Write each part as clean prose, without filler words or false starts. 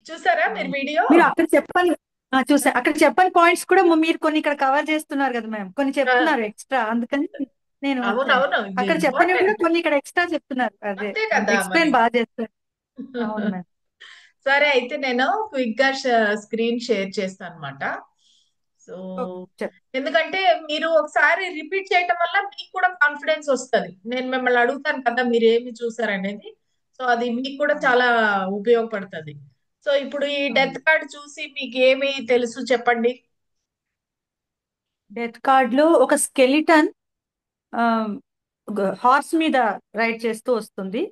చూసారా మీరు అవును. వీడియో? మీరు అక్కడ చెప్పని చూసా. అక్కడ చెప్పని పాయింట్స్ కూడా మీరు కొన్ని ఇక్కడ కవర్ చేస్తున్నారు కదా మ్యామ్. కొన్ని ఆ, చెప్తున్నారు ఎక్స్‌ట్రా. అందుకని నేను అవునవును, ఇది అక్కడ చెప్పనివి కూడా ఇంపార్టెంట్. కొన్ని ఇక్కడ ఎక్స్‌ట్రా చెప్తున్నారు. అదే అంతే కదా మరి. ఎక్స్‌ప్లెయిన్ చేస్తారు. అవును మ్యామ్. సరే, అయితే నేను క్విక్ గా స్క్రీన్ షేర్ చేస్తాను అనమాట. So okay. ఎందుకంటే మీరు ఒకసారి రిపీట్ చేయటం వల్ల మీకు కూడా కాన్ఫిడెన్స్ వస్తుంది. నేను మిమ్మల్ని అడుగుతాను కదా మీరు ఏమి చూసారనేది. సో అది మీకు కూడా అవును. చాలా ఉపయోగపడుతుంది. సో ఇప్పుడు ఈ అవును. డెత్ కార్డ్ చూసి మీకు ఏమి తెలుసు చెప్పండి. డెత్ కార్డ్ లో ఒక స్కెలిటన్ హార్స్ మీద రైడ్ చేస్తూ వస్తుంది.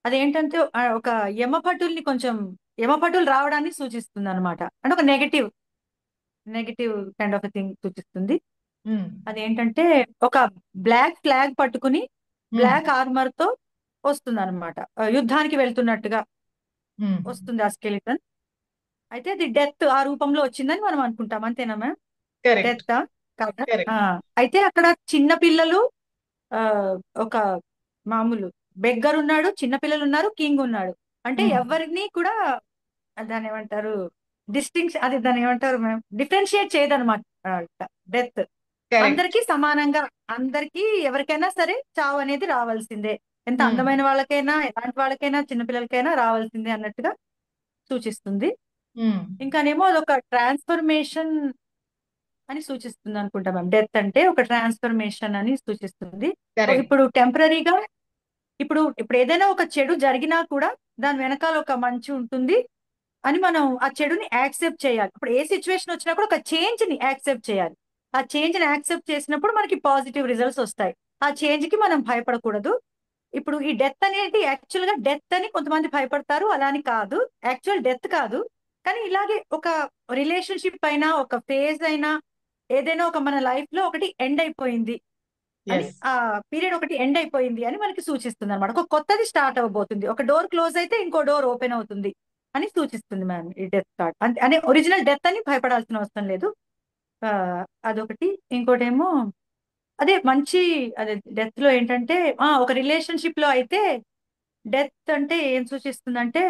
అదేంటంటే ఒక యమభటుల్ని కొంచెం యమభటులు రావడాన్ని సూచిస్తుంది అనమాట. అంటే ఒక నెగటివ్ కైండ్ ఆఫ్ థింగ్ సూచిస్తుంది. ఉమ్, అదేంటంటే ఒక బ్లాక్ ఫ్లాగ్ పట్టుకుని ఉమ్, బ్లాక్ ఆర్మర్ తో వస్తుంది అనమాట. యుద్ధానికి వెళ్తున్నట్టుగా ఉమ్. వస్తుంది ఆ స్కెలిటన్. అయితే అది డెత్ ఆ రూపంలో వచ్చిందని మనం అనుకుంటాం. అంతేనా మ్యామ్? కరెక్ట్. డెత్ కాదా? ఆ, కరెక్ట్. అయితే అక్కడ చిన్న పిల్లలు, ఆ, ఒక మామూలు బెగ్గర్ ఉన్నాడు, చిన్న పిల్లలు ఉన్నారు, కింగ్ ఉన్నాడు. అంటే ఉమ్, ఎవరిని కూడా దాన్ని ఏమంటారు, డిస్టింక్షన్, అది దాన్ని ఏమంటారు మ్యామ్, డిఫరెన్షియేట్ చేయదన్నమాట. డెత్ కరెక్ట్. అందరికీ సమానంగా, అందరికీ ఎవరికైనా సరే చావు అనేది రావాల్సిందే. ఎంత ఉమ్, అందమైన వాళ్ళకైనా, ఎలాంటి వాళ్ళకైనా, చిన్నపిల్లలకైనా రావాల్సిందే అన్నట్టుగా సూచిస్తుంది. ఉమ్. ఇంకానేమో అదొక ట్రాన్స్ఫర్మేషన్ అని సూచిస్తుంది అనుకుంటా మ్యామ్. డెత్ అంటే ఒక ట్రాన్స్ఫర్మేషన్ అని సూచిస్తుంది. కరెక్ట్. ఇప్పుడు టెంపరీగా, ఇప్పుడు ఇప్పుడు ఏదైనా ఒక చెడు జరిగినా కూడా దాని వెనకాల ఒక మంచి ఉంటుంది అని మనం ఆ చెడుని యాక్సెప్ట్ చేయాలి. ఇప్పుడు ఏ సిచ్యువేషన్ వచ్చినా కూడా ఒక చేంజ్ ని యాక్సెప్ట్ చేయాలి. ఆ చేంజ్ ని యాక్సెప్ట్ చేసినప్పుడు మనకి పాజిటివ్ రిజల్ట్స్ వస్తాయి. ఆ చేంజ్ కి మనం భయపడకూడదు. ఇప్పుడు ఈ డెత్ అనేది యాక్చువల్ గా డెత్ అని కొంతమంది భయపడతారు, అలా అని కాదు. యాక్చువల్ డెత్ కాదు. కానీ ఇలాగే ఒక రిలేషన్షిప్ అయినా, ఒక ఫేజ్ అయినా, ఏదైనా ఒక మన లైఫ్ లో ఒకటి ఎండ్ అయిపోయింది అని, ఎస్. ఆ పీరియడ్ ఒకటి ఎండ్ అయిపోయింది అని మనకి సూచిస్తుంది అనమాట. ఒక కొత్తది స్టార్ట్ అవబోతుంది. ఒక డోర్ క్లోజ్ అయితే ఇంకో డోర్ ఓపెన్ అవుతుంది అని సూచిస్తుంది మ్యామ్ ఈ డెత్ కార్డ్. అంటే అనే ఒరిజినల్ డెత్ అని భయపడాల్సిన అవసరం లేదు. ఆ, అదొకటి. ఇంకోటేమో అదే మంచి, అదే డెత్ లో ఏంటంటే, ఒక రిలేషన్షిప్ లో అయితే డెత్ అంటే ఏం సూచిస్తుందంటే,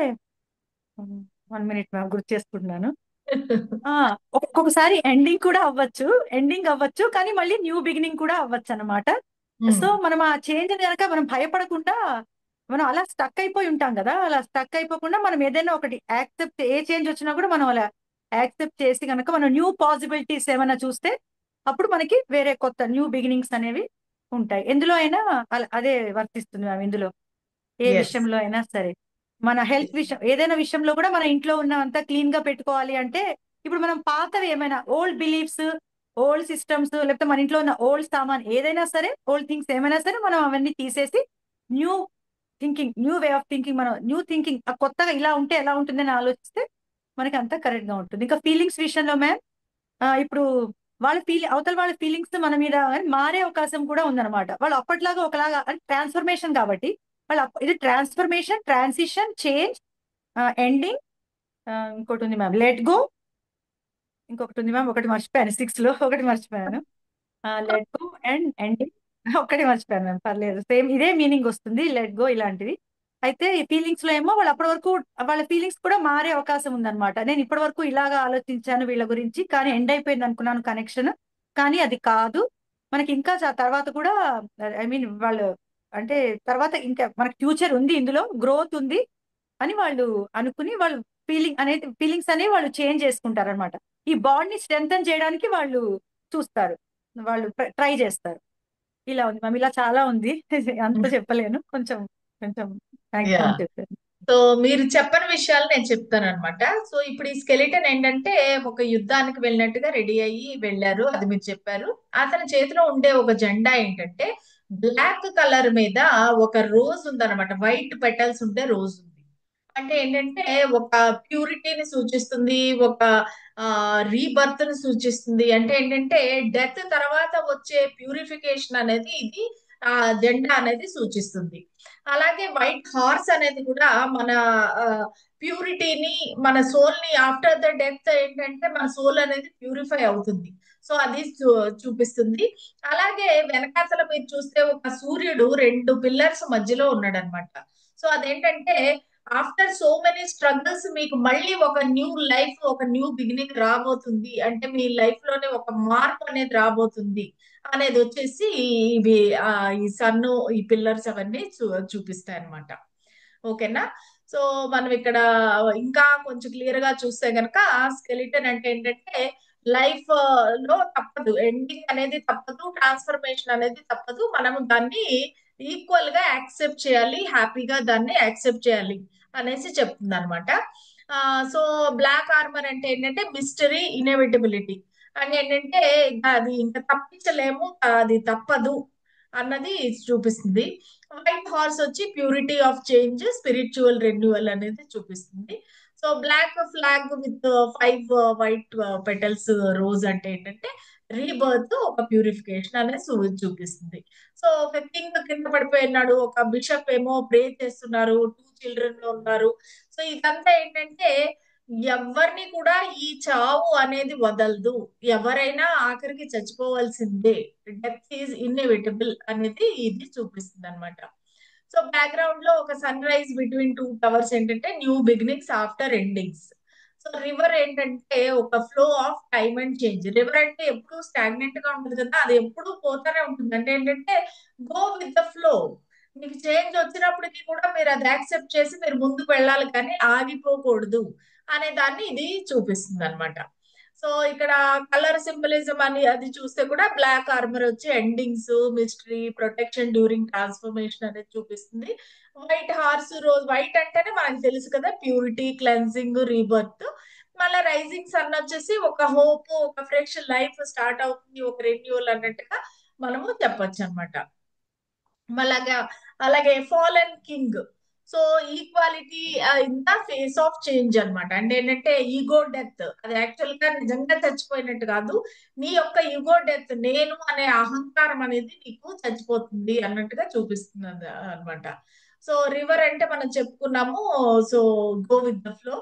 1 మినిట్ మ్యామ్ గుర్తు చేసుకుంటున్నాను. ఆ ఒక్కొక్కసారి ఎండింగ్ కూడా అవ్వచ్చు. ఎండింగ్ అవ్వచ్చు, కానీ మళ్ళీ న్యూ బిగినింగ్ కూడా అవ్వచ్చు అనమాట. సో మనం ఆ చేంజ్ కనుక మనం భయపడకుండా, మనం అలా స్టక్ అయిపోయి ఉంటాం కదా, అలా స్టక్ అయిపోకుండా మనం ఏదైనా ఒకటి యాక్సెప్ట్, ఏ చేంజ్ వచ్చినా కూడా మనం అలా యాక్సెప్ట్ చేసి కనుక మనం న్యూ పాసిబిలిటీస్ ఏమైనా చూస్తే అప్పుడు మనకి వేరే కొత్త న్యూ బిగినింగ్స్ అనేవి ఉంటాయి. ఎందులో అయినా అదే వర్తిస్తుంది మ్యామ్. ఇందులో ఏ ఎస్. విషయంలో అయినా సరే, మన హెల్త్ విషయం, ఏదైనా విషయంలో కూడా మన ఇంట్లో ఉన్న అంతా క్లీన్ గా పెట్టుకోవాలి అంటే, ఇప్పుడు మనం పాతవి ఏమైనా ఓల్డ్ బిలీఫ్స్, ఓల్డ్ సిస్టమ్స్, లేకపోతే మన ఇంట్లో ఉన్న ఓల్డ్ సామాన్ ఏదైనా సరే, ఓల్డ్ థింగ్స్ ఏమైనా సరే మనం అవన్నీ తీసేసి new thinking, new way of thinking, మనం న్యూ థింకింగ్ కొత్తగా ఇలా ఉంటే ఎలా ఉంటుందని ఆలోచిస్తే మనకి అంతా కరెక్ట్ గా ఉంటుంది. ఇంకా ఫీలింగ్స్ విషయంలో మ్యామ్, ఇప్పుడు అవతల వాళ్ళ ఫీలింగ్స్ మన మీద మారే అవకాశం కూడా ఉందన్నమాట. వాళ్ళు అప్పట్లాగా ఒకలాగా ట్రాన్స్ఫర్మేషన్ కాబట్టి, ఇది ట్రాన్స్ఫర్మేషన్, ట్రాన్సిషన్, చేంజ్, ఎండింగ్, ఇంకోటి ఉంది మ్యామ్ లెట్ గో, ఇంకొకటి ఉంది మ్యామ్, ఒకటి మర్చిపోయాను, సిక్స్ లో ఒకటి మర్చిపోయాను. లెట్ గో అండ్ ఎండింగ్ ఒక్కటి మర్చిపోయాను మ్యామ్. పర్లేదు, సేమ్ ఇదే మీనింగ్ వస్తుంది, లెట్ గో ఇలాంటివి. అయితే ఈ ఫీలింగ్స్ లో ఏమో వాళ్ళు అప్పటి వరకు వాళ్ళ ఫీలింగ్స్ కూడా మారే అవకాశం ఉందన్నమాట. నేను ఇప్పటి వరకు ఇలాగా ఆలోచించాను వీళ్ళ గురించి, కానీ ఎండ్ అయిపోయింది అనుకున్నాను కనెక్షన్, కానీ అది కాదు. మనకి ఇంకా తర్వాత కూడా, ఐ మీన్ వాళ్ళు అంటే తర్వాత ఇంకా మనకి ఫ్యూచర్ ఉంది, ఇందులో గ్రోత్ ఉంది అని వాళ్ళు అనుకుని, వాళ్ళు ఫీలింగ్స్ అనేవి వాళ్ళు చేంజ్ చేసుకుంటారు అనమాట. ఈ బాండ్ ని స్ట్రెంగ్తన్ చేయడానికి వాళ్ళు చూస్తారు, వాళ్ళు ట్రై చేస్తారు. ఇలా ఉంది మ్యామ్. ఇలా చాలా ఉంది. అంత చెప్పలేను, కొంచెం కొంచెం యా. మ్యాక్సిమం చెప్పాను. సో మీరు చెప్పని విషయాలు నేను చెప్తాను అనమాట. సో ఇప్పుడు ఈ స్కెలిటన్ ఏంటంటే ఒక యుద్ధానికి వెళ్ళినట్టుగా రెడీ అయ్యి వెళ్ళారు, అది మీరు చెప్పారు. అతని చేతిలో ఉండే ఒక జెండా ఏంటంటే బ్లాక్ కలర్ మీద ఒక రోజ్ ఉందన్నమాట. వైట్ పెటల్స్ ఉంటే రోజ్ ఉంది. అంటే ఏంటంటే ఒక ప్యూరిటీని సూచిస్తుంది, ఒక రీబర్త్ ని సూచిస్తుంది. అంటే ఏంటంటే డెత్ తర్వాత వచ్చే ప్యూరిఫికేషన్ అనేది ఇది ఆ జెండా అనేది సూచిస్తుంది. అలాగే వైట్ హార్స్ అనేది కూడా మన ప్యూరిటీని, మన సోల్ ని ఆఫ్టర్ ద డెత్ ఏంటంటే మన సోల్ అనేది ప్యూరిఫై అవుతుంది. సో అది చూపిస్తుంది. అలాగే వెనకాతల మీరు చూస్తే ఒక సూర్యుడు రెండు పిల్లర్స్ మధ్యలో ఉన్నాడు అనమాట. సో అదేంటంటే ఆఫ్టర్ సో మెనీ స్ట్రగుల్స్ మీకు మళ్ళీ ఒక న్యూ లైఫ్, ఒక న్యూ బిగినింగ్ రాబోతుంది అంటే మీ లైఫ్ లోనే ఒక మార్పు అనేది రాబోతుంది అనేది వచ్చేసి ఇవి ఆ, ఈ సన్ను ఈ పిల్లర్స్ అవన్నీ చూపిస్తాయి అనమాట. ఓకేనా? సో మనం ఇక్కడ ఇంకా కొంచెం క్లియర్ గా చూస్తే గనక స్కెలిటన్ అంటే ఏంటంటే లైఫ్ లో తప్పదు, ఎండింగ్ అనేది తప్పదు, ట్రాన్స్ఫర్మేషన్ అనేది తప్పదు, మనము దాన్ని ఈక్వల్ గా యాక్సెప్ట్ చేయాలి, హ్యాపీగా దాన్ని యాక్సెప్ట్ చేయాలి అనేసి చెప్తుంది అనమాట. సో బ్లాక్ ఆర్మర్ అంటే ఏంటంటే మిస్టరీ, ఇన్ఎవిటబిలిటీ అని ఏంటంటే ఇంకా అది ఇంకా తప్పించలేము, అది తప్పదు అన్నది చూపిస్తుంది. వైట్ హార్స్ వచ్చి purity of change, spiritual renewal అనేది చూపిస్తుంది. So black flag with 5 white petals rose అంటే ఏంటంటే రీబర్త్, ఒక ప్యూరిఫికేషన్ అనేది చూపిస్తుంది. సో ఒక కింగ్ కింద పడిపోయినాడు, ఒక బిషప్ ఏమో ప్రే చేస్తున్నారు, 2 చిల్డ్రన్ ఉన్నారు. సో ఇదంతా ఏంటంటే ఎవరిని కూడా ఈ చావు అనేది వదలదు, ఎవరైనా ఆఖరికి చచ్చిపోవాల్సిందే, డెత్ ఈజ్ ఇన్ఎవిటబుల్ అనేది ఇది చూపిస్తుంది అనమాట. సో బ్యాక్గ్రౌండ్ లో ఒక సన్ రైజ్ బిట్వీన్ 2 టవర్స్ ఏంటంటే new beginnings after endings. So river ఏంటంటే ఒక flow of time and change. River అంటే ఎప్పుడు స్టాగ్నెంట్ గా ఉంటుంది కదా, అది ఎప్పుడు పోతానే ఉంటుంది. అంటే ఏంటంటే గో విత్ ద ఫ్లో. మీకు చేంజ్ వచ్చినప్పటికీ కూడా మీరు అది యాక్సెప్ట్ చేసి మీరు ముందుకు వెళ్ళాలి కానీ ఆగిపోకూడదు అనే దాన్ని ఇది చూపిస్తుంది అనమాట. సో ఇక్కడ కలర్ సింబలిజం అని అది చూస్తే కూడా బ్లాక్ ఆర్మర్ వచ్చి endings, mystery, protection during transformation అనేది చూపిస్తుంది. వైట్ హార్స్ రోజ్, వైట్ అంటేనే మనకు తెలుసు కదా ప్యూరిటీ, క్లెన్సింగ్, రీబర్త్. మళ్ళీ రైజింగ్ సన్ వచ్చేసి ఒక హోప్, ఒక ఫ్రెష్ లైఫ్ స్టార్ట్ అవుతుంది, ఒక రెన్యూవల్ అన్నట్టుగా మనము చెప్పొచ్చు అనమాట. అలాగే అలాగే fallen king. So equality in the face of change అన్నమాట. అంటే ఏంటంటే ఈగో డెత్, అది యాక్చువల్ గా నిజంగా చచ్చిపోయినట్టు కాదు, నీ యొక్క ఈగో డెత్, నేను అనే అహంకారం అనేది నీకు చచ్చిపోతుంది అన్నట్టుగా చూపిస్తుంది అనమాట. సో రివర్ అంటే మనం చెప్పుకున్నాము, so go with the flow.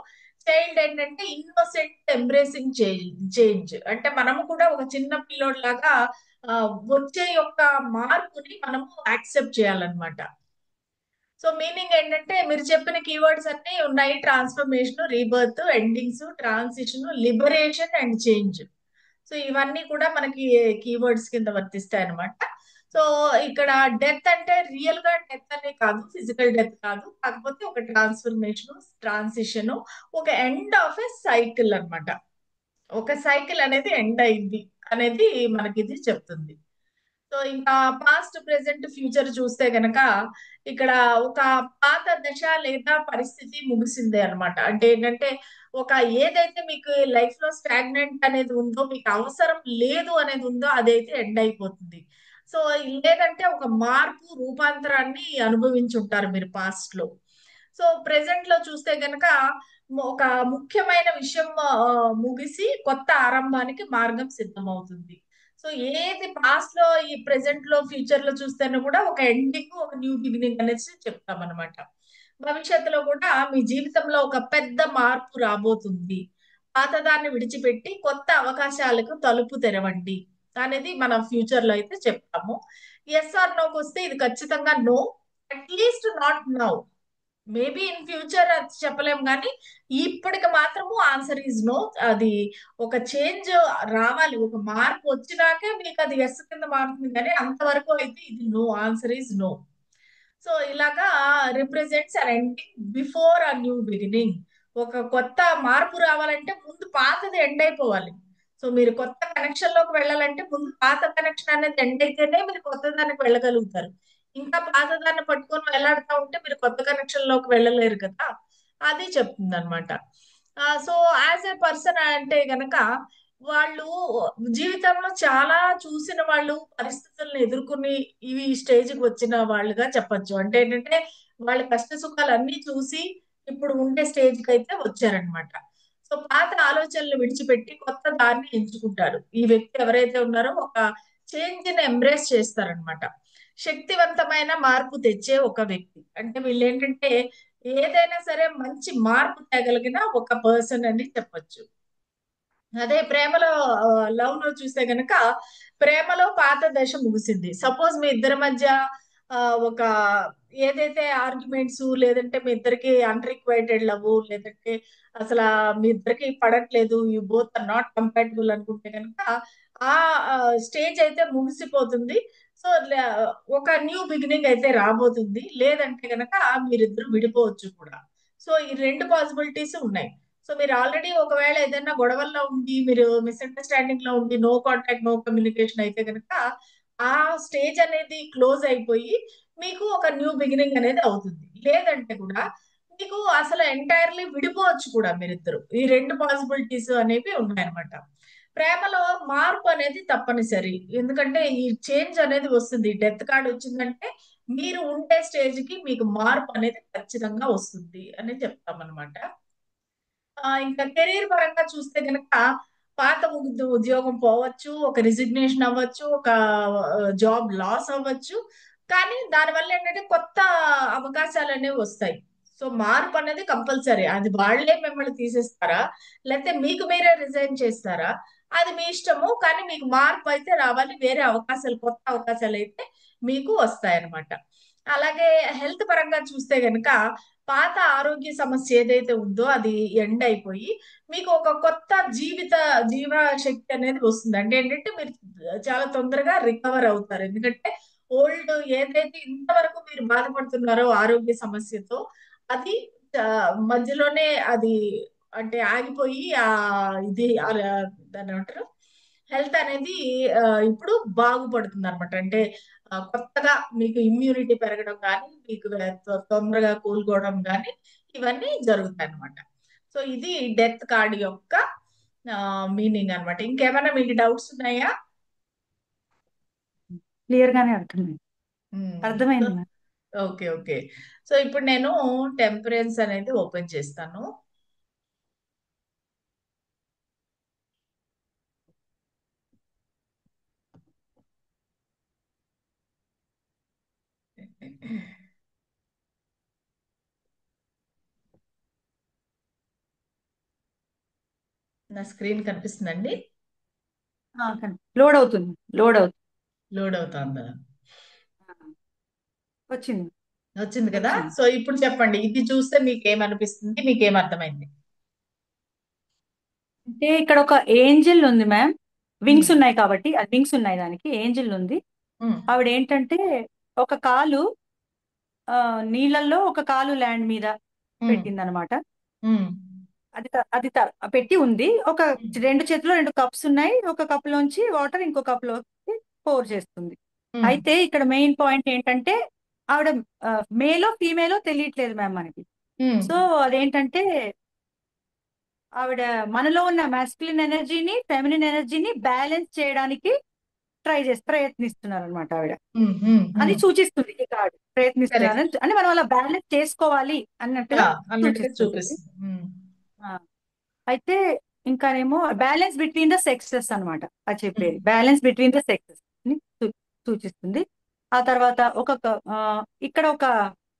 Child ఏంటంటే ఇన్నోసెంట్ ఎంబ్రేసింగ్ చేంజ్, అంటే మనము కూడా ఒక చిన్న పిల్లోడ్ లాగా ఆ, వచ్చే యొక్క మార్పుని మనము యాక్సెప్ట్ చేయాలన్నమాట. సో మీనింగ్ ఏంటంటే మీరు చెప్పిన కీవర్డ్స్ అన్ని ఉన్నాయి: transformation, rebirth, endings, transition, liberation and change. So ఇవన్నీ కూడా మనకి కీవర్డ్స్ కింద వర్తిస్తాయి అనమాట. సో ఇక్కడ డెత్ అంటే రియల్ గా డెత్ అనే కాదు, ఫిజికల్ డెత్ కాదు, కాకపోతే ఒక ట్రాన్స్ఫర్మేషన్, ట్రాన్సిషన్, ఒక ఎండ్ ఆఫ్ ఎ సైకిల్ అన్నమాట. ఒక సైకిల్ అనేది ఎండ్ అయింది అనేది మనకి ఇది చెప్తుంది. సో ఇంకా పాస్ట్, ప్రెసెంట్, ఫ్యూచర్ చూస్తే గనక ఇక్కడ ఒక పాత దశ లేదా పరిస్థితి ముగిసిందే అన్నమాట. అంటే ఏంటంటే ఒక ఏదైతే మీకు లైఫ్ లో స్టాగ్నెంట్ అనేది ఉందో, మీకు అవసరం లేదు అనేది ఉందో అదైతే ఎండ్ అయిపోతుంది. సో లేదంటే ఒక మార్పు, రూపాంతరాన్ని అనుభవించుంటారు మీరు పాస్ట్ లో. సో ప్రెసెంట్ లో చూస్తే గనక ఒక ముఖ్యమైన విషయం ముగిసి కొత్త ఆరంభానికి మార్గం సిద్ధమవుతుంది. సో ఏది పాస్ట్ లో, ఈ ప్రెసెంట్ లో, ఫ్యూచర్ లో చూస్తేనే కూడా ఒక ఎండింగ్, ఒక న్యూ బిగినింగ్ అనేసి చెప్తాం అనమాట. భవిష్యత్తులో కూడా మీ జీవితంలో ఒక పెద్ద మార్పు రాబోతుంది, పాతదాన్ని విడిచిపెట్టి కొత్త అవకాశాలకు తలుపు తెరవండి అనేది మనం ఫ్యూచర్ లో అయితే చెప్తాము. ఎస్ ఆర్ నోకి వస్తే ఇది ఖచ్చితంగా no, at least not now. Maybe in future అది చెప్పలేం కానీ ఇప్పటికి మాత్రము ఆన్సర్ ఈజ్ నో. అది ఒక చేంజ్ రావాలి, ఒక మార్పు వచ్చినాకే మీకు అది ఎస్ కింద మారుతుంది, కానీ అంతవరకు అయితే ఇది no, answer is no. So ఇలాగా represents an ending before a new beginning. ఒక కొత్త మార్పు రావాలంటే ముందు పాతది ఎండ్ అయిపోవాలి. సో మీరు కొత్త కనెక్షన్ లోకి వెళ్ళాలంటే ముందు పాత కనెక్షన్ అనేది ఎండ్ అయితేనే మీరు కొత్త దానికి వెళ్ళగలుగుతారు. ఇంకా పాత దాన్ని పట్టుకొని వెళ్ళాడుతూ ఉంటే మీరు కొత్త కనెక్షన్ లోకి వెళ్ళలేరు కదా, అది చెప్తుంది అనమాట. సో యాజ్ ఏ పర్సన్ అంటే గనక వాళ్ళు జీవితంలో చాలా చూసిన వాళ్ళు, పరిస్థితులను ఎదుర్కొని ఇవి స్టేజ్కి వచ్చిన వాళ్ళుగా చెప్పొచ్చు. అంటే ఏంటంటే వాళ్ళ కష్ట సుఖాలు అన్ని చూసి ఇప్పుడు ఉండే స్టేజ్కి అయితే వచ్చారనమాట. సో పాత ఆలోచనలు విడిచిపెట్టి కొత్త దారిని ఎంచుకుంటారు ఈ వ్యక్తి ఎవరైతే ఉన్నారో, ఒక చేంజ్ ని ఎంబ్రేస్ చేస్తారనమాట. శక్తివంతమైన మార్పు తెచ్చే ఒక వ్యక్తి అంటే వీళ్ళు ఏంటంటే ఏదైనా సరే మంచి మార్పు తేగలిగిన ఒక పర్సన్ అని చెప్పొచ్చు. అదే ప్రేమలో, లవ్ లో చూస్తే గనక ప్రేమలో పాత దశ ముగిసింది. సపోజ్ మీ ఇద్దరి మధ్య ఆ, ఒక ఏదైతే ఆర్గ్యుమెంట్స్, లేదంటే మీ ఇద్దరికి అన్రిక్వైటెడ్ లవ్, లేదంటే అసలు మీ ఇద్దరికి పడట్లేదు, you both are not compatible అనుకుంటే కనుక ఆ స్టేజ్ అయితే ముగిసిపోతుంది. సో ఒక న్యూ బిగినింగ్ అయితే రాబోతుంది. లేదంటే కనుక మీరిద్దరు విడిపోవచ్చు కూడా. సో ఈ రెండు పాసిబిలిటీస్ ఉన్నాయి. సో మీరు ఆల్రెడీ ఒకవేళ ఏదైనా గొడవల్లో ఉండి, మీరు మిస్అండర్స్టాండింగ్ లో ఉండి, నో కాంటాక్ట్ నో కమ్యూనికేషన్ అయితే కనుక ఆ స్టేజ్ అనేది క్లోజ్ అయిపోయి మీకు ఒక న్యూ బిగినింగ్ అనేది అవుతుంది. లేదంటే కూడా మీకు అసలు ఎంటైర్లీ విడిపోవచ్చు కూడా మీరిద్దరు. ఈ రెండు పాసిబిలిటీస్ అనేవి ఉన్నాయన్నమాట. ప్రేమలో మార్పు అనేది తప్పనిసరి. ఎందుకంటే ఈ చేంజ్ అనేది వస్తుంది. డెత్ కార్డ్ వచ్చిందంటే మీరు ఉండే స్టేజ్ కి మీకు మార్పు అనేది ఖచ్చితంగా వస్తుంది అని చెప్తాం అనమాట. ఇంకా కెరీర్ పరంగా చూస్తే గనక పాత ఉద్యోగం పోవచ్చు, ఒక రిజిగ్నేషన్ అవ్వచ్చు, ఒక జాబ్ లాస్ అవ్వచ్చు. కానీ దానివల్ల ఏంటంటే కొత్త అవకాశాలు అనేవి వస్తాయి. సో మార్పు అనేది కంపల్సరీ. అది వాళ్ళే మిమ్మల్ని తీసేస్తారా, లేకపోతే మీకు మీరే రిజైన్ చేస్తారా, అది మీ ఇష్టము. కానీ మీకు మార్పు అయితే రావాలి. వేరే అవకాశాలు, కొత్త అవకాశాలు అయితే మీకు వస్తాయన్నమాట. అలాగే హెల్త్ పరంగా చూస్తే గనక పాత ఆరోగ్య సమస్య ఏదైతే ఉందో అది ఎండ్ అయిపోయి మీకు ఒక కొత్త జీవ శక్తి అనేది వస్తుంది. అంటే ఏంటంటే మీరు చాలా తొందరగా రికవర్ అవుతారు. ఎందుకంటే ఓల్డ్ ఏదైతే ఇంతవరకు మీరు బాధపడుతున్నారో ఆరోగ్య సమస్యతో, అది మధ్యలోనే అది అంటే ఆగిపోయి దాన్ని ఏమంటారు, హెల్త్ అనేది ఇప్పుడు బాగుపడుతుంది అనమాట. అంటే కొత్తగా మీకు ఇమ్యూనిటీ పెరగడం కానీ, మీకు తొందరగా కోలుకోవడం కానీ ఇవన్నీ జరుగుతాయి అనమాట. సో ఇది డెత్ కార్డ్ యొక్క మీనింగ్ అన్నమాట. ఇంకేమైనా మీకు డౌట్స్ ఉన్నాయా? క్లియర్ గానే అర్థమైంది. అర్థమైంది మ్యామ్. Okay, okay. సో ఇప్పుడు నేను టెంపరెన్స్ అనేది ఓపెన్ చేస్తాను. నా స్క్రీన్ కనిపిస్తుందండి? లోడ్ అవుతుంది, లోడ్ అవుతుంది. లోడ్ అవుతుందా? ఆ, వచ్చింది, వచ్చింది కదా. వచ్చింది. సో ఇప్పుడు చెప్పండి, ఇది చూస్తే మీకు ఏమనిపిస్తుంది, మీకు ఏమర్థమైంది? అంటే ఇక్కడ ఒక ఏంజిల్ ఉంది మ్యామ్. ఉమ్, వింగ్స్ ఉన్నాయి కాబట్టి, అది వింగ్స్ ఉన్నాయి, దానికి ఏంజిల్ ఉంది. ఉమ్, ఆవిడ ఏంటంటే ఒక కాలు నీళ్ళల్లో, ఒక కాలు ల్యాండ్ మీద ఉమ్, పెట్టిందనమాట. ఉమ్, పెట్టి ఉంది. ఒక రెండు చేతిలో రెండు కప్స్ ఉన్నాయి. ఒక కప్ లోంచి వాటర్ ఇంకో కప్ లోకి పోర్ చేస్తుంది. ఉమ్, అయితే ఇక్కడ మెయిన్ పాయింట్ ఏంటంటే ఆవిడ మేలో ఫీమేలో తెలియట్లేదు మ్యామ్ మనకి. ఉమ్, సో అదేంటంటే ఆవిడ మనలో ఉన్న మాస్కులిన్ ఎనర్జీని, ఫెమినిన్ ఎనర్జీని బ్యాలెన్స్ చేయడానికి ప్రయత్నిస్తున్నారు అనమాట ఆవిడ. ఉమ్, ఉమ్, అది ఉమ్. సూచిస్తుంది ఈ కార్డు. ప్రయత్నిస్తున్నారు కరెక్ట్. అంటే మనం అలా బ్యాలెన్స్ చేసుకోవాలి అన్నట్టుగా అన్నట్టుగా సూచిస్తుంది అది. చూపిస్తుంది. ఉమ్, ఆ, అయితే ఇంకానేమో బ్యాలెన్స్ బిట్వీన్ ద సెక్సెస్ అన్నమాట. అది ఉమ్, చెప్పేది బ్యాలెన్స్ బిట్వీన్ ద సెక్సెస్ ని సూచిస్తుంది. ఆ తర్వాత ఇక్కడ ఒక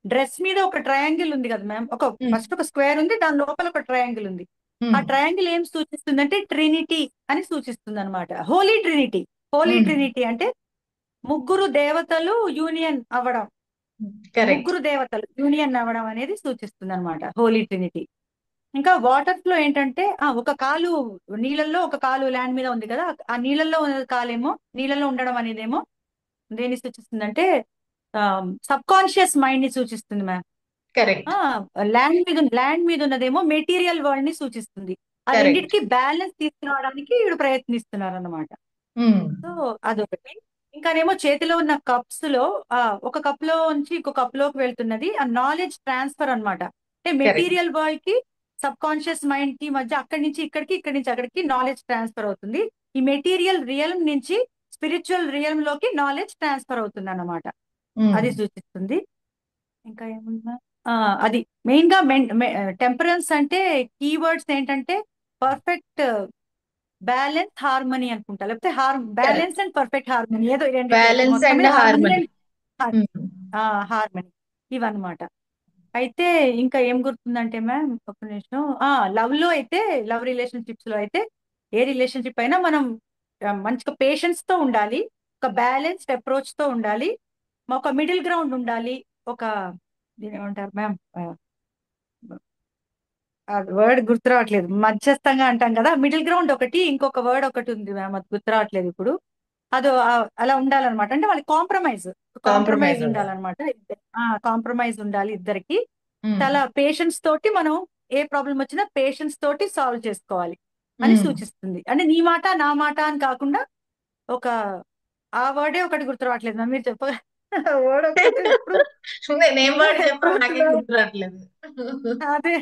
డ్రెస్ మీద ఒక ట్రయాంగిల్ ఉంది కదా మ్యామ్. ఉమ్, ఫస్ట్ ఒక స్క్వేర్ ఉంది, దాని లోపల ఒక ట్రయాంగిల్ ఉంది. ఆ ఉమ్, ట్రయాంగిల్ ఏం సూచిస్తుందంటే ట్రినిటీ అని సూచిస్తుంది అనమాట. హోలీ ట్రినిటీ. హోలీ ఉమ్. ట్రినిటీ అంటే ముగ్గురు దేవతలు యూనియన్ అవ్వడం. కరెక్ట్. ముగ్గురు దేవతలు యూనియన్ అవ్వడం అనేది సూచిస్తుంది అనమాట హోలీ ట్రినిటీ. ఇంకా వాటర్స్ లో ఏంటంటే ఒక కాలు నీళ్ళల్లో, ఒక కాలు ల్యాండ్ మీద ఉంది కదా. ఆ నీళ్ళల్లో ఉన్న కాలేమో, నీళ్ళల్లో ఉండడం అనేదేమో దేన్ని సూచిస్తుందంటే సబ్ కాన్షియస్ మైండ్ ని సూచిస్తుంది మ్యామ్. కరెక్ట్. ల్యాండ్ మీద ఉన్నదేమో మెటీరియల్ వరల్డ్ ని సూచిస్తుంది. ఆ కరెక్ట్. రెండిటికి బ్యాలెన్స్ తీసుకురావడానికి వీడు ప్రయత్నిస్తున్నారు అన్నమాట. ఉమ్, సో అదొకటి. ఇంకానేమో చేతిలో ఉన్న కప్స్ లో ఒక కప్ లో నుంచి ఇంకో కప్ లోకి వెళ్తున్నది ఆ నాలెడ్జ్ ట్రాన్స్ఫర్ అన్నమాట. అంటే కరెక్ట్. మెటీరియల్ వరల్డ్ కి, సబ్ కాన్షియస్ మైండ్ కి మధ్య అక్కడి నుంచి ఇక్కడికి, ఇక్కడి నుంచి అక్కడికి నాలెడ్జ్ ట్రాన్స్ఫర్ అవుతుంది. ఈ మెటీరియల్ రియల్ నుంచి స్పిరిచువల్ రియల్ లోకి నాలెడ్జ్ ట్రాన్స్ఫర్ అవుతుంది అన్నమాట. ఉమ్. అది సూచిస్తుంది. ఇంకా ఏముందా, ఆ, అది మెయిన్ గా టెంపరెన్స్ అంటే కీవర్డ్స్ ఏంటంటే పర్ఫెక్ట్ బ్యాలెన్స్, హార్మనీ అనుకుంటా. లేకపోతే correct. Balance and perfect harmony, ఏదో రెండిట్లో బ్యాలెన్స్ మొత్తం అండ్ మీద హార్మనీ హార్మనీ. అండ్ హార్మనీ, ఇవన్నమాట. అయితే ఇంకా ఏం గుర్తుందంటే మ్యామ్, ఒక నిమిషం. లవ్ లో అయితే, లవ్ రిలేషన్షిప్స్ లో అయితే ఏ రిలేషన్షిప్ అయినా మనం మంచిగా పేషెన్స్ తో ఉండాలి, ఒక బ్యాలెన్స్డ్ అప్రోచ్ తో ఉండాలి. ఒక మిడిల్ గ్రౌండ్ ఉండాలి. ఒక దీని ఏమంటారు మ్యామ్, ఆ వర్డ్ గుర్తు రావట్లేదు, మధ్యస్థంగా అంటాం కదా, మిడిల్ గ్రౌండ్ ఒకటి, ఇంకొక వర్డ్ ఒకటి ఉంది మ్యామ్, అది గుర్తు రావట్లేదు ఇప్పుడు. అది అలా ఉండాలన్నమాట. అంటే వాళ్ళకి కాంప్రమైజ్ కాంప్రమైజ్ కాంప్రమైజ్ ఉండాలి. ఉండాలన్నమాట. కాంప్రమైజ్ ఉండాలి ఇద్దరికి. ఉమ్, చాలా పేషెన్స్ తోటి మనం ఏ ప్రాబ్లం వచ్చినా పేషెన్స్ తోటి సాల్వ్ చేసుకోవాలి అని ఉమ్. సూచిస్తుంది. అంటే నీ మాట నా మాట అని కాకుండా ఒక ఆ వర్డే ఒకటి గుర్తు రావట్లేదు మ్యామ్, మీరు చెప్ప వర్డ్ ఒక్కటే ఇప్పుడు నేనేం వాడు చెప్పాను ఎప్పుడు నాకే గుర్తు రావట్లేదు. అదే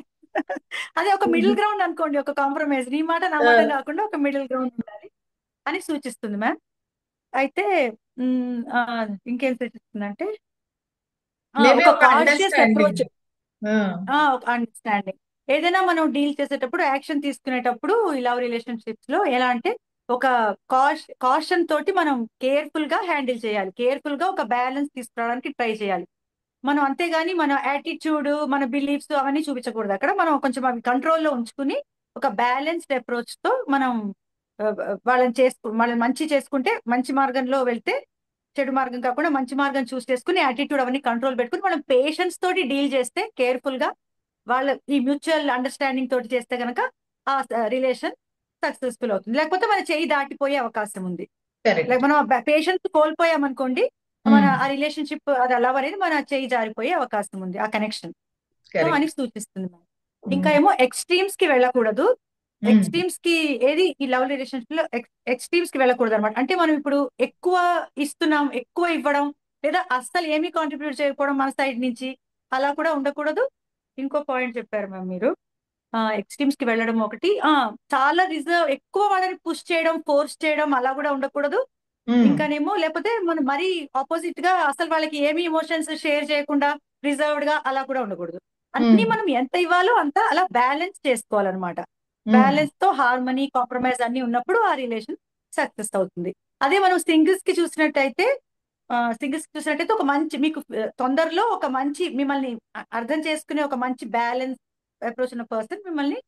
అదే ఒక మిడిల్ గ్రౌండ్ అనుకోండి, ఒక కాంప్రమైజ్, నీ మాట నా మాట ఆ, కాకుండా ఒక మిడిల్ గ్రౌండ్ ఉండాలి అని సూచిస్తుంది మ్యామ్. అయితే ఇంకేం సూచిస్తుందంటే మేబీ ఒక ఒక కాషియస్ అండర్స్టాండింగ్. అప్రోచ్, ఒక అండర్స్టాండింగ్. ఏదైనా మనం డీల్ చేసేటప్పుడు, యాక్షన్ తీసుకునేటప్పుడు ఈ లవ్ రిలేషన్షిప్స్ లో ఎలా అంటే ఒక కాషన్ తోటి మనం కేర్ఫుల్ గా హ్యాండిల్ చేయాలి, కేర్ఫుల్ గా ఒక బ్యాలెన్స్ తీసుకురావడానికి ట్రై చేయాలి మనం. అంతేగాని మన యాటిట్యూడ్, మన బిలీఫ్స్ అవన్నీ చూపించకూడదు అక్కడ. మనం కొంచెం అవి కంట్రోల్లో ఉంచుకుని ఒక బ్యాలెన్స్డ్ అప్రోచ్ తో మనం వాళ్ళని మంచి చేసుకుంటే, మంచి మార్గంలో వెళ్తే, చెడు మార్గం కాకుండా మంచి మార్గం చూస్ చేసుకుని యాటిట్యూడ్ అవన్నీ కంట్రోల్ పెట్టుకుని మనం పేషెన్స్ తోటి డీల్ చేస్తే, కేర్ఫుల్ గా వాళ్ళ ఈ మ్యూచువల్ అండర్స్టాండింగ్ తోటి చేస్తే గనక ఆ రిలేషన్ సక్సెస్ఫుల్ అవుతుంది. లేకపోతే మన చేయి దాటిపోయే అవకాశం ఉంది. కరెక్ట్. లైక్ మనం పేషెన్స్ కోల్పోయామనుకోండి, మన ఆ రిలేషన్షిప్, అది లవ్ అనేది మన చేయి జారిపోయే అవకాశం ఉంది, ఆ కనెక్షన్. సో అని కరెక్ట్. సూచిస్తుంది మేడం. ఇంకా ఏమో ఎక్స్ట్రీమ్స్ కి వెళ్ళకూడదు. ఎక్స్ట్రీమ్స్ కి ఏది ఈ లవ్ రిలేషన్షిప్ లో ఎక్స్ట్రీమ్స్ కి వెళ్ళకూడదు అనమాట. అంటే మనం ఇప్పుడు ఎక్కువ ఇస్తున్నాం, ఎక్కువ ఇవ్వడం, లేదా అస్సలు ఏమీ కాంట్రిబ్యూట్ చేయకపోవడం మన సైడ్ నుంచి, అలా కూడా ఉండకూడదు. ఇంకో పాయింట్ చెప్పారు మ్యామ్ మీరు, ఎక్స్ట్రీమ్స్ కి వెళ్ళడం ఒకటి, చాలా రిజర్వ్, ఎక్కువ వాళ్ళని పుష్ చేయడం, ఫోర్స్ చేయడం, అలా కూడా ఉండకూడదు. ఇంకానేమో లేకపోతే మనం మరీ ఆపోజిట్ గా అసలు వాళ్ళకి ఏమి ఎమోషన్స్ షేర్ చేయకుండా రిజర్వ్డ్ గా అలా కూడా ఉండకూడదు. అన్ని మనం ఎంత ఇవ్వాలో అంత అలా బ్యాలెన్స్ చేసుకోవాలన్నమాట. బ్యాలెన్స్ తో హార్మనీ, కాంప్రమైజ్ అన్ని ఉన్నప్పుడు ఆ రిలేషన్ సక్సెస్ అవుతుంది. అదే మనం సింగిల్స్ కి చూసినట్టయితే ఒక మంచి మీకు తొందరలో ఒక మంచి మిమ్మల్ని అర్థం చేసుకునే ఒక మంచి బ్యాలెన్స్ అప్రోచ్ ఉన్న పర్సన్ మిమ్మల్ని,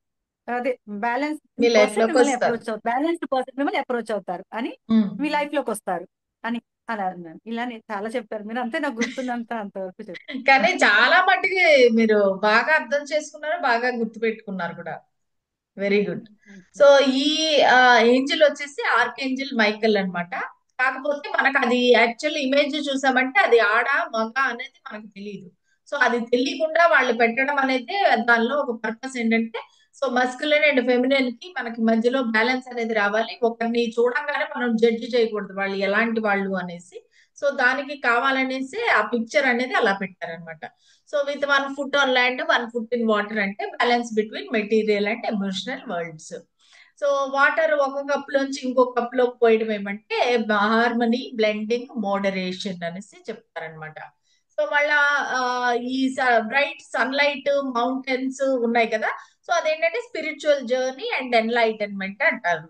అదే మీ బ్యాలెన్స్డ్ లైఫ్ పర్సన్ లోకి మిమ్మల్ని వస్తారు. అప్రోచ్ అవుతారు, బ్యాలెన్స్డ్ పర్సన్ మిమ్మల్ని అప్రోచ్ అవుతారు అని, మీ లైఫ్ లోకి వస్తారు అని. అలా అన్నాను. ఇలానే చాలా చెప్పారు మీరు, అంతే నాకు గుర్తున్నంత అంతవరకు చెప్పారు. కానీ చాలా మట్టుకి మీరు బాగా అర్థం చేసుకున్నారు, బాగా గుర్తు పెట్టుకున్నారు కూడా. Very good. సో ఈ ఏంజిల్ వచ్చేసి ఆర్క్ ఏంజిల్ మైకల్ అన్నమాట. కాకపోతే మనకు అది యాక్చువల్ ఇమేజ్ చూసామంటే అది ఆడ మగ అనేది మనకు తెలియదు. సో అది తెలియకుండా వాళ్ళు పెట్టడం అనేది దానిలో ఒక పర్పస్ ఏంటంటే, సో మస్కులిన్ అండ్ ఫెమినిన్ కి మనకి మధ్యలో బ్యాలెన్స్ అనేది రావాలి. ఒకరిని చూడంగానే మనం జడ్జి చేయకూడదు వాళ్ళు ఎలాంటి వాళ్ళు అనేసి. సో దానికి కావాలనేసి ఆ పిక్చర్ అనేది అలా పెట్టారనమాట. So with 1 foot on land, 1 foot in water అంటే balance between material and emotional worlds. So water ఒక కప్ లోంచి ఇంకో కప్ లోకి పోయడం ఏమంటే హార్మనీ, బ్లెండింగ్, మోడరేషన్ అనేసి చెప్తారనమాట. సో మళ్ళా ఆ, ఈ బ్రైట్ సన్లైట్, మౌంటైన్స్ ఉన్నాయి కదా. సో అదేంటంటే స్పిరిచువల్ జర్నీ అండ్ ఎన్లైటన్మెంట్ అంటారు.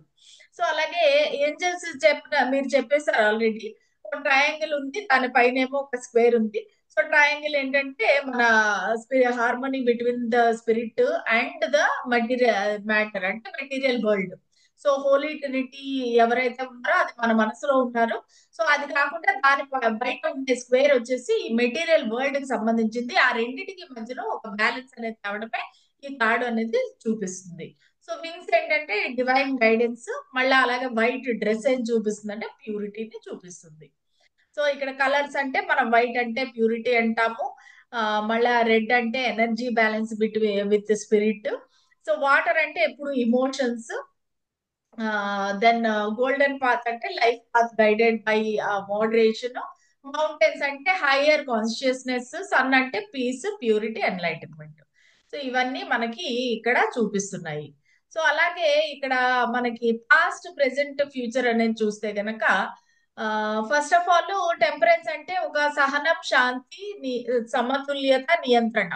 సో అలాగే ఏంజల్స్ మీరు చెప్పేశారు ఆల్రెడీ. ఒక ట్రయాంగిల్ ఉంది, దాని పైన ఏమో ఒక స్క్వేర్ ఉంది. సో ట్రయాంగిల్ ఏంటంటే మన harmony between the spirit and the material matter అంటే material world. So holy trinity ఎవరైతే ఉన్నారో అది మన మనసులో ఉన్నారు. సో అది కాకుండా దాని బయట ఉండే స్క్వేర్ వచ్చేసి ఈ మెటీరియల్ వరల్డ్ కి సంబంధించింది. ఆ రెండింటికి మధ్యలో ఒక బ్యాలెన్స్ అనేది తేవడమే ఈ కార్డు అనేది చూపిస్తుంది. సో వింగ్స్ ఏంటంటే డివైన్ గైడెన్స్, మళ్ళీ అలాగే వైట్ డ్రెస్ ఏం చూపిస్తుంది అంటే ప్యూరిటీని చూపిస్తుంది. సో ఇక్కడ కలర్స్ అంటే మనం వైట్ అంటే ప్యూరిటీ అంటాము. ఆ, మళ్ళా రెడ్ అంటే energy balance with spirit. So water అంటే ఎప్పుడు ఇమోషన్స్. దెన్ గోల్డెన్ పాత్ అంటే life path guided by moderation. Mountains అంటే హయ్యర్ కాన్షియస్నెస్. సన్ అంటే పీస్, ప్యూరిటీ, ఎన్లైటన్మెంట్. సో ఇవన్నీ మనకి ఇక్కడ చూపిస్తున్నాయి. సో అలాగే ఇక్కడ మనకి పాస్ట్, ప్రెసెంట్, ఫ్యూచర్ అనేది చూస్తే గనక ఫస్ట్ ఆఫ్ ఆల్ టెంపరెన్స్ అంటే ఒక సహనం, శాంతి, సమతుల్యత, నియంత్రణ.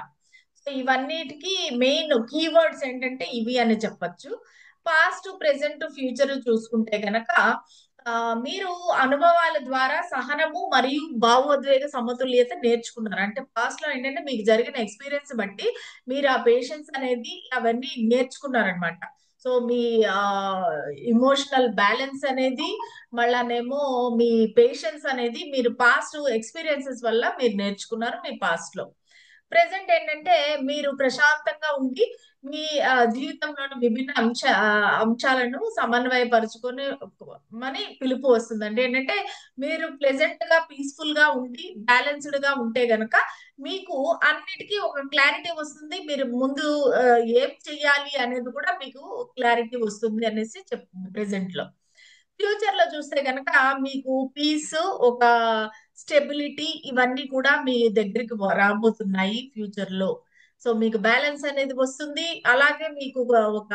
సో ఇవన్నిటికి మెయిన్ కీవర్డ్స్ ఏంటంటే ఇవి అని చెప్పొచ్చు. పాస్ట్, ప్రెసెంట్, ఫ్యూచర్ చూసుకుంటే గనక ఆ, మీరు అనుభవాల ద్వారా సహనము మరియు భావోద్వేగ సమతుల్యత నేర్చుకున్నారు. అంటే పాస్ట్ లో ఏంటంటే మీకు జరిగిన ఎక్స్పీరియన్స్ బట్టి మీరు ఆ పేషెన్స్ అనేది అవన్నీ నేర్చుకున్నారనమాట. సో మీ ఇమోషనల్ బ్యాలెన్స్ అనేది, మళ్ళానేమో మీ పేషెన్స్ అనేది మీరు పాస్ట్ ఎక్స్పీరియన్సెస్ వల్ల మీరు నేర్చుకున్నారు మీ పాస్ట్ లో. ప్రెసెంట్ ఏంటంటే మీరు ప్రశాంతంగా ఉండి మీ జీవితంలోని విభిన్న అంశాలను సమన్వయపరుచుకొని మని పిలుపు వస్తుందండి. ఏంటంటే మీరు ప్లెజెంట్ గా పీస్ఫుల్ గా ఉండి బ్యాలెన్స్డ్ గా ఉంటే గనక మీకు అన్నిటికీ ఒక క్లారిటీ వస్తుంది. మీరు ముందు ఆ, ఏం చెయ్యాలి అనేది కూడా మీకు క్లారిటీ వస్తుంది అనేసి చెప్తుంది ప్రెసెంట్ లో. ఫ్యూచర్ లో చూస్తే గనక మీకు పీస్, ఒక స్టెబిలిటీ, ఇవన్నీ కూడా మీ దగ్గరికి రాబోతున్నాయి ఫ్యూచర్ లో. సో మీకు బ్యాలెన్స్ అనేది వస్తుంది, అలాగే మీకు ఒక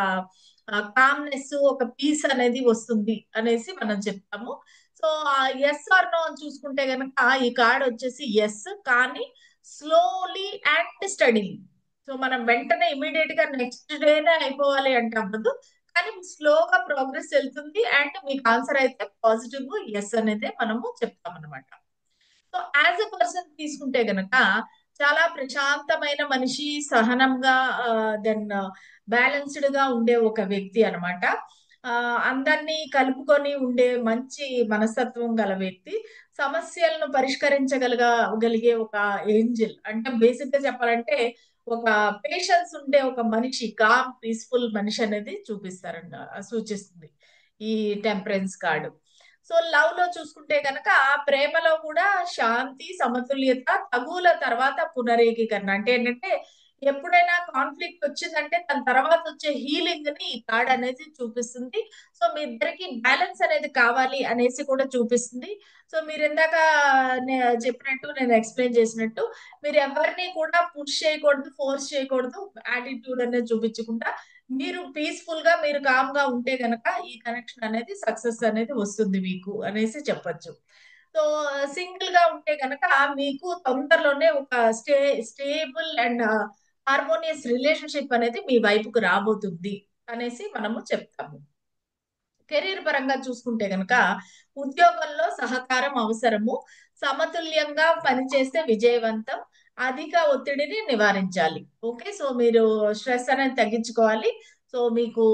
కామ్నెస్, ఒక పీస్ అనేది వస్తుంది అనేసి మనం చెప్తాము. సో ఎస్ ఆర్ నో అని చూసుకుంటే గనక ఈ కార్డ్ వచ్చేసి ఎస్, కానీ స్లోలీ అండ్ స్టడీలీ. సో మనం వెంటనే ఇమీడియట్ గా నెక్స్ట్ డేనే అయిపోవాలి అంటే అవ్వదు, కానీ స్లోగా ప్రోగ్రెస్ వెళ్తుంది. అండ్ మీకు ఆన్సర్ అయితే పాజిటివ్ ఎస్ అనేది మనము చెప్తాం అనమాట. సో యాజ్ ఎ పర్సన్ తీసుకుంటే గనక చాలా ప్రశాంతమైన మనిషి, సహనంగా దెన్ బ్యాలెన్స్డ్ గా ఉండే ఒక వ్యక్తి అనమాట. అందరినీ కలుపుకొని ఉండే మంచి మనస్తత్వం గల వ్యక్తి, సమస్యలను పరిష్కరించగలిగే ఒక ఏంజల్. అంటే బేసిక్ గా చెప్పాలంటే ఒక పేషెన్స్ ఉండే ఒక మనిషి, కామ్ పీస్ఫుల్ మనిషి అనేది చూపిస్తారండి, సూచిస్తుంది ఈ టెంపరెన్స్ కార్డు. సో లవ్ లో చూసుకుంటే గనక ప్రేమలో కూడా శాంతి, సమతుల్యత, తగువుల తర్వాత పునరేకీకరణ. అంటే ఏంటంటే ఎప్పుడైనా కాన్ఫ్లిక్ట్ వచ్చిందంటే దాని తర్వాత వచ్చే హీలింగ్ ని ఈ కార్డ్ అనేది చూపిస్తుంది. సో మీ ఇద్దరికి బ్యాలెన్స్ అనేది కావాలి అనేసి కూడా చూపిస్తుంది. సో మీరు ఇందాక చెప్పినట్టు, నేను ఎక్స్ప్లెయిన్ చేసినట్టు, మీరు ఎవరిని కూడా పుష్ చేయకూడదు, ఫోర్స్ చేయకూడదు, యాటిట్యూడ్ అనేది చూపించకుండా మీరు పీస్ఫుల్ గా, మీరు కామ్ గా ఉంటే గనక ఈ కనెక్షన్ అనేది సక్సెస్ అనేది వస్తుంది మీకు అనేసి చెప్పొచ్చు. సో సింగిల్ గా ఉంటే గనక మీకు తొందరలోనే ఒక స్టేబుల్ అండ్ హార్మోనియస్ రిలేషన్షిప్ అనేది మీ వైపుకు రాబోతుంది అనేసి మనము చెప్తాము. కెరీర్ పరంగా చూసుకుంటే గనక ఉద్యోగంలో సహకారం అవసరము, సమతుల్యంగా పనిచేస్తే విజయవంతం, అధిక ఒత్తిడిని నివారించాలి. ఓకే, సో మీరు స్ట్రెస్ అనేది తగ్గించుకోవాలి. సో మీకు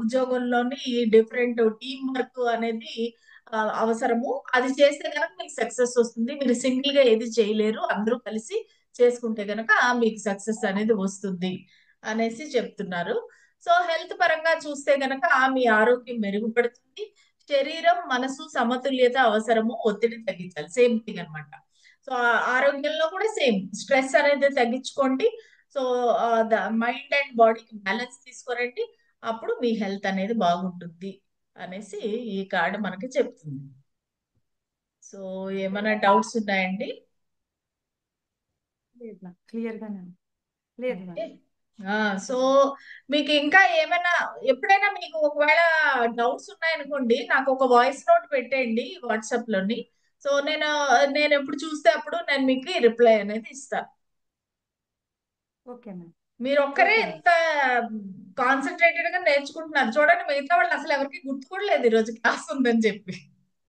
ఉద్యోగంలోని డిఫరెంట్ టీం వర్క్ అనేది అవసరము. అది చేస్తే కనుక మీకు సక్సెస్ వస్తుంది. మీరు సింగిల్ గా ఏది చేయలేరు, అందరూ కలిసి చేసుకుంటే గనక మీకు సక్సెస్ అనేది వస్తుంది అనేసి చెప్తున్నారు. సో హెల్త్ పరంగా చూస్తే గనక మీ ఆరోగ్యం మెరుగుపడుతుంది. శరీరం, మనసు సమతుల్యత అవసరము, ఒత్తిడి తగ్గించాలి, సేమ్ థింగ్ అన్నమాట. సో ఆరోగ్యంలో కూడా సేమ్, స్ట్రెస్ అనేది తగ్గించుకోండి. సో మైండ్ అండ్ బాడీకి బ్యాలెన్స్ తీసుకురండి, అప్పుడు మీ హెల్త్ అనేది బాగుంటుంది అనేసి ఈ కార్డు మనకి చెప్తుంది. సో ఏమైనా డౌట్స్ ఉన్నాయండి? లేదు మ్యామ్, క్లియర్ గానే ఉంది. లేదు ఓకే. మ్యామ్. సో మీకు ఇంకా ఏమైనా, ఎప్పుడైనా మీకు ఒకవేళ డౌట్స్ ఉన్నాయనుకోండి, నాకు ఒక వాయిస్ నోట్ పెట్టేయండి వాట్సాప్ లోని. సో నేను ఎప్పుడు చూస్తే అప్పుడు నేను మీకు రిప్లై అనేది ఇస్తాను. Okay ma'am. మీరు ఒక్కరే ఓకే మ్యామ్. ఎంత కాన్సన్ట్రేటెడ్ గా నేర్చుకుంటున్నారు చూడండి, మిగతా వాళ్ళు అసలు ఎవరికి గుర్తు కూడా లేదు ఈరోజు క్లాస్ ఉందని చెప్పి.